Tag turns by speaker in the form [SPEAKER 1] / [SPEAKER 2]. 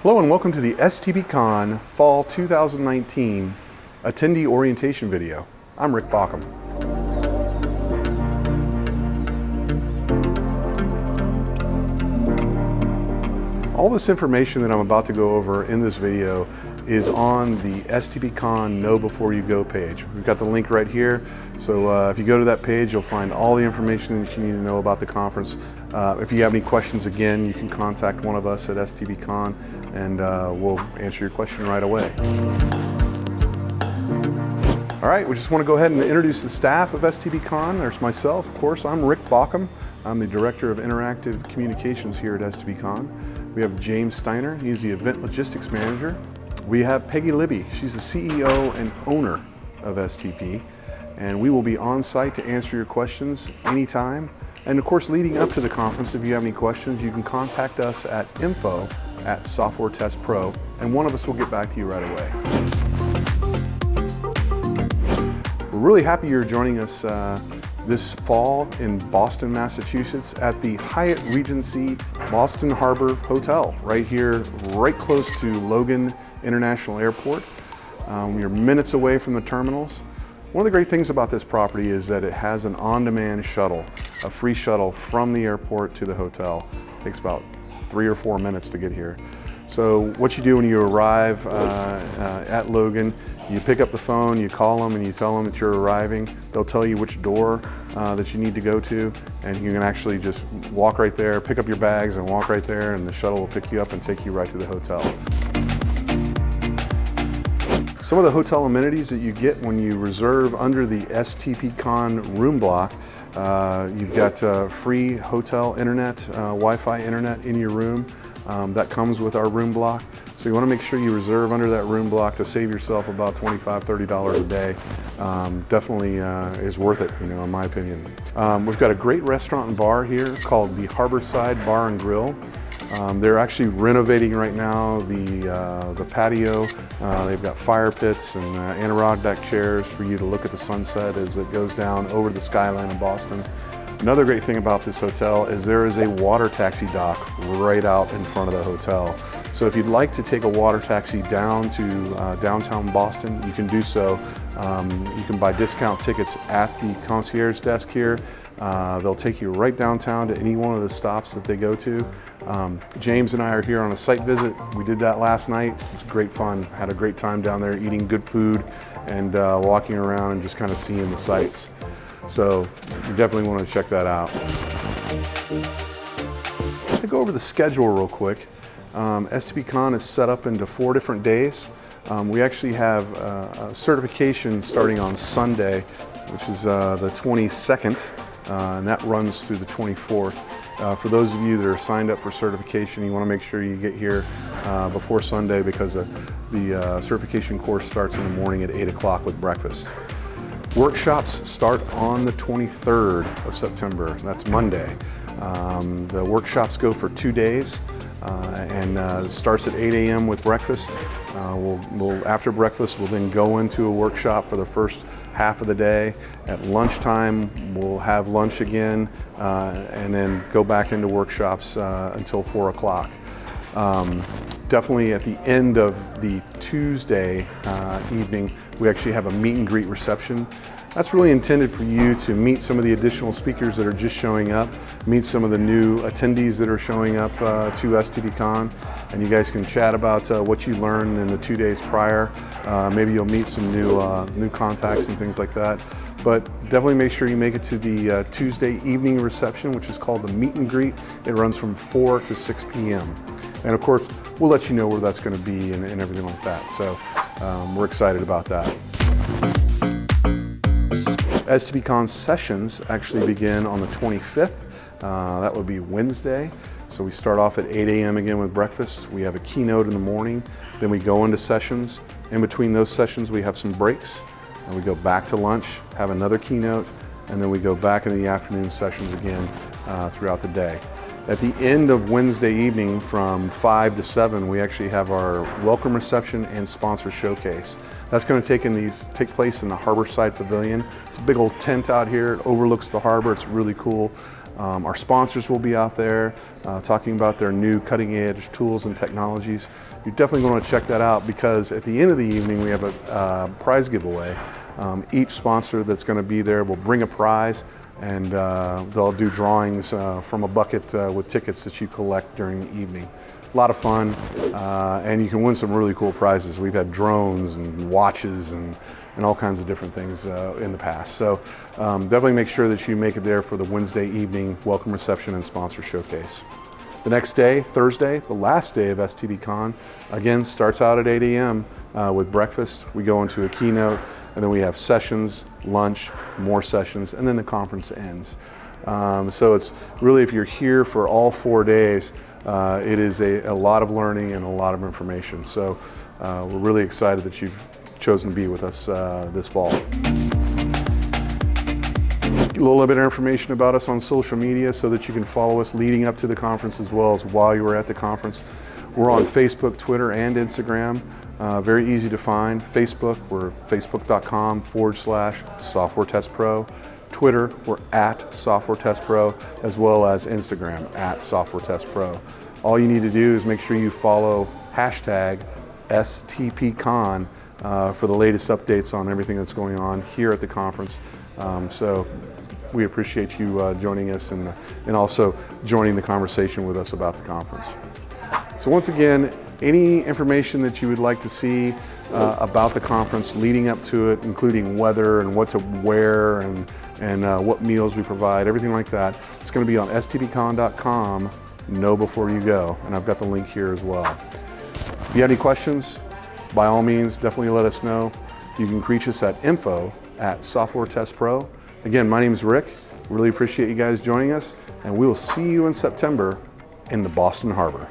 [SPEAKER 1] Hello and welcome to the STPCon Fall 2019 Attendee Orientation video. I'm Rick Baucom. All this information that I'm about to go over in this video is on the STPCon Know Before You Go page. We've got the link right here, so if you go to that page, you'll find all the information that you need to know about the conference. If you have any questions, again, you can contact one of us at STPCon and we'll answer your question right away. All right, we just want to go ahead and introduce the staff of STPCon. There's myself, of course. I'm Rick Baucom. I'm the Director of Interactive Communications here at STPCon. We have James Steiner. He's the Event Logistics Manager. We have Peggy Libby. She's the CEO and owner of STP. And we will be on site to answer your questions anytime. And of course, leading up to the conference, if you have any questions, you can contact us at info@SoftwareTestPro, and one of us will get back to you right away. We're really happy you're joining us this fall in Boston, Massachusetts at the Hyatt Regency Boston Harbor Hotel, right here, right close to Logan International Airport. You're minutes away from the terminals. One of the great things about this property is that it has an on-demand shuttle, a free shuttle from the airport to the hotel. It takes about 3 or 4 minutes to get here. So what you do when you arrive at Logan, you pick up the phone, you call them and you tell them that you're arriving. They'll tell you which door that you need to go to, and you can actually just walk right there, pick up your bags and walk right there, and the shuttle will pick you up and take you right to the hotel. Some of the hotel amenities that you get when you reserve under the STPCon room block, you've got free hotel internet, Wi-Fi internet in your room. That comes with our room block. So you want to make sure you reserve under that room block to save yourself about $25, $30 a day. Definitely is worth it, in my opinion. We've got a great restaurant and bar here called the Harborside Bar and Grill. They're actually renovating right now the patio. They've got fire pits and Adirondack chairs for you to look at the sunset as it goes down over the skyline of Boston. Another great thing about this hotel is there is a water taxi dock right out in front of the hotel. So if you'd like to take a water taxi down to downtown Boston, you can do so. You can buy discount tickets at the concierge desk here. They'll take you right downtown to any one of the stops that they go to. James and I are here on a site visit. We did that last night. It was great fun. Had a great time down there eating good food and walking around and just kind of seeing the sights. So you definitely want to check that out. I'll go over the schedule real quick. STPCon is set up into 4 different days. We actually have a certification starting on Sunday, which is the 22nd, and that runs through the 24th. For those of you that are signed up for certification, you want to make sure you get here before Sunday because the certification course starts in the morning at 8 o'clock with breakfast. Workshops start on the 23rd of September. That's Monday. The workshops go for 2 days and it starts at 8 a.m. with breakfast. After breakfast, we'll then go into a workshop for the first half of the day. At lunchtime, we'll have lunch again and then go back into workshops until 4 o'clock. Definitely at the end of the Tuesday evening, we actually have a meet and greet reception. That's really intended for you to meet some of the additional speakers that are just showing up, meet some of the new attendees that are showing up to STPCon, and you guys can chat about what you learned in the 2 days prior. Maybe you'll meet some new contacts and things like that. But definitely make sure you make it to the Tuesday evening reception, which is called the meet and greet. It runs from 4 to 6 p.m. And of course, we'll let you know where that's going to be and everything like that. So we're excited about that. STPCon sessions actually begin on the 25th. That would be Wednesday. So we start off at 8 a.m. again with breakfast. We have a keynote in the morning. Then we go into sessions. In between those sessions, we have some breaks. And we go back to lunch, have another keynote, and then we go back into the afternoon sessions again throughout the day. At the end of Wednesday evening from 5 to 7, we actually have our welcome reception and sponsor showcase. That's going to take place in the Harborside Pavilion. It's a big old tent out here. It overlooks the harbor. It's really cool. Our sponsors will be out there talking about their new cutting-edge tools and technologies. You're definitely going to check that out, because at the end of the evening we have a prize giveaway. Each sponsor that's going to be there will bring a prize, and they'll do drawings from a bucket with tickets that you collect during the evening. A lot of fun, and you can win some really cool prizes. We've had drones and watches and all kinds of different things in the past. So definitely make sure that you make it there for the Wednesday evening welcome reception and sponsor showcase. The next day, Thursday, the last day of STPCon, again starts out at 8 a.m. With breakfast. We go into a keynote, and then we have sessions, lunch, more sessions, and then the conference ends. So it's really, if you're here for all 4 days, it is a lot of learning and a lot of information. So we're really excited that you've chosen to be with us this fall. A little bit of information about us on social media so that you can follow us leading up to the conference as well as while you were at the conference. We're on Facebook, Twitter, and Instagram. Very easy to find. Facebook, we're facebook.com/SoftwareTestPro. Twitter, we're at SoftwareTestPro, as well as Instagram at SoftwareTestPro. All you need to do is make sure you follow hashtag STPCon for the latest updates on everything that's going on here at the conference. So we appreciate you joining us and also joining the conversation with us about the conference. So once again, any information that you would like to see about the conference leading up to it, including weather and what to wear and what meals we provide, everything like that, it's going to be on stpcon.com, know before you go. And I've got the link here as well. If you have any questions, by all means, definitely let us know. You can reach us at info@SoftwareTestPro. Again, my name is Rick. Really appreciate you guys joining us, and we will see you in September in the Boston Harbor.